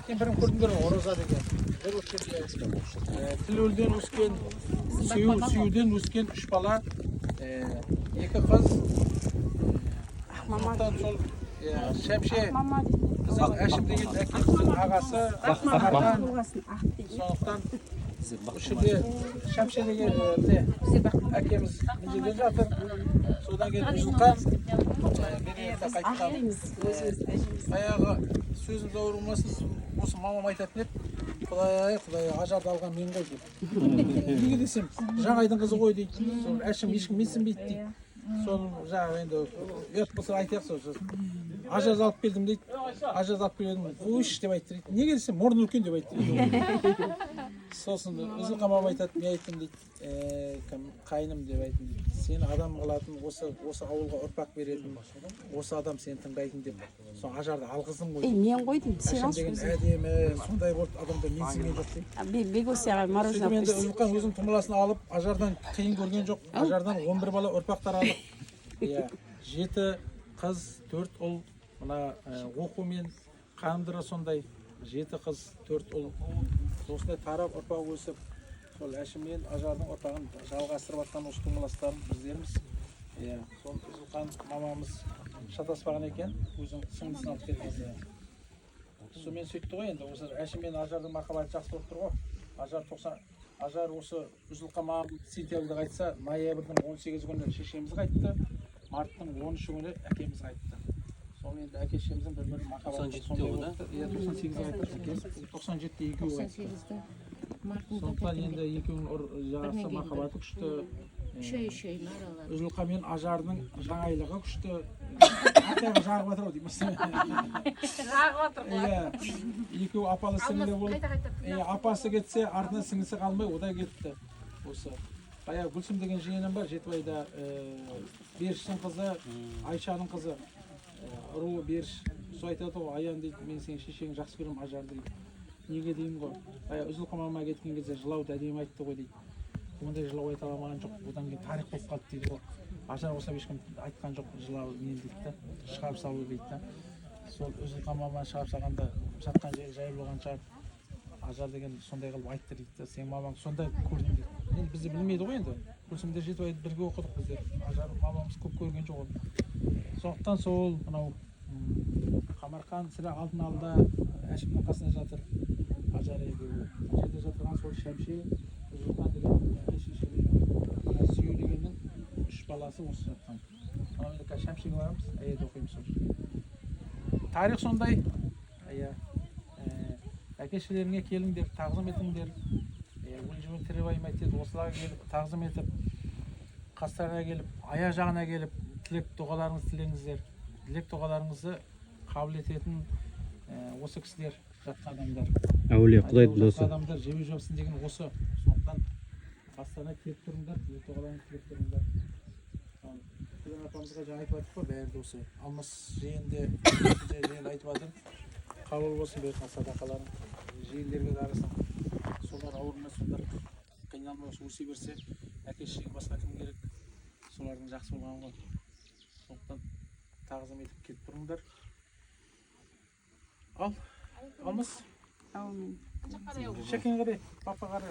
кемпірім көрдіңдер ғой, ораза деген. Бір өткенде тіл өскен, сүюден өскен 3 бала, 2 қыз. Сондықтан сол Шәмше біздің Әшім деген әкеміздің ағасы Ақмардан. Сондықтан үшінде Шәмше деген әкеміз мына жатыр. Содан кейін Үзілқан баяғы сөзіміз ауырмасын, осы мамам айтатын еді, Құдай ажарды алған мен ғой деп. Неге десем, Жаңайдың қызы ғой дейді. Әшім ешкім менсінбейді дейді. Соның жаңағы енді ұят болса айтайық, ажаз алып келдім дейді. Ажаз алып келдім, ойш деп айтты дейді. Неге десем, мұрын үлкен деп айтты. Сосын Үзілқан мамам айтады, мен айттым дейді, қайным деп айттым дейді. Сені адам қылатын, осы ауылға ұрпақ беретін, осы адам сені тыңдайтын деп. Соң ажарды алғыздым ғой. Мен қойдым, сен алшы өзің. Әдемі, сондай болды, адамдар менсінген жоқ дейді. Бегосияға мороженое сөйтіп енді Үзілқан өзінің тұмыласын алып, ажардан қиын көрген жоқ. Ажардан 11 бала ұрпақтар алып, 7 қыз, 4 ұл, мына оқумен қанымдыра сондай 7 қыз, 4 ұл. Осындай тарап ұрпақ өсіп, сол Әшім мен ажардың ұрпағын жалғастырып жатқан осы тұмыластарын біздеріміз. Сол Үзілқан мамамыз шатаспаған екен, өзінің сіңлісін алып келген. Сонымен сөйтті ғой енді, осы Әшім мен ажардың махаббаты жақсы болып тұр ғой. Ажар осы Үзілқан мамам сентябрьде қайтса, ноябрьдің 18 күні шешеміз қайтты, марттың 13 күні әкеміз қайтты. Сол енді әке-шешеміздің бір-бірінің махаббаты сондай болды. 98-де қайтты, 97-де екеуі қайтты. Сондықтан енді екеуінің жағасы махаббаты күшті. Үзілқан мен ажардың жаңайлығы күшті. Атағы жағып атыр ау дейміз. Жағып атыр. Екеуі апалы сіңілі болып, апасы кетсе, артына сіңілісі қалмай, ода кетті. Осы баяғы Гүлсім деген жиенім бар, Жетібайда Беріштің қызы, Айшаның қызы, руы Беріш. Сол айтады ғой, Аян дейді, мен сенің шешеңді жақсы көремін, ажар дейді. Неге деймін ғой, Үзілқан мамама кеткен кезде жылауды әдемі айтты ғой дейді. Ондай жылау айта алмаған жоқ, одан кейін тарих болып қалды дейді ғой. Ажар осылай ешкім айтқан жоқ, жылау мен дейді да, шығарып салу дейді да. Сол Үзілқан маманы шығарып салғанда жатқан жері жай болған шығар. Ажар деген сондай қылып айтты дейді. Сен мамаң сондай көрдің дейді. Енді бізді білмейді ғой енді. Гүлсімде Жетібайды бірге оқыдық біздер. Ажар мамамыз көп көрген жоқ оны. Сондықтан сол мынау Қамарқан сірә алдын алда Әшімнің қасында жатыр. Ажар екеуі. Мына жерде жатырған сол Шәмше, Үзілқан деген әке-шеше деген, Сүйеу дегеннің 3 баласы осы жатқан. Енді қазір Шәмшеге барамыз, әйелді оқимыз сол. Тарих сондай. Әке-шелеріңе келіңдер, тағзым етіңдер. Өлжімен тірі байымай тез осыларға келіп, тағзым етіп, қастарына келіп, аяқ жағына келіп, тілек дұғаларыңызды тілеңіздер. Тілек дұғаларыңызды қабыл ететін осы кісілер, жатқан адамдар. Әулие Құдайдың досы. Жатқан адамдар жебе жабсын деген осы. Сондықтан қастарына келіп тұрыңдар, тілек дұғаларыңызды тілеп тұрыңдар. Күлән апамызға жаңа айтып жатыр ғой, бәрі де осы. Алмас жиенде айтып жатыр. Қабыл болсын беретін садақаларың, жиендерге дарысын. Солар ауырмай, солар қиналмай өсе берсе, әке-шешеге басқа кім керек? Солардың жақсы болған ғой. Сондықтан тағзым етіп кетіп тұрыңдар. Алмас. Аумин. Шекең қарай, папа қарай.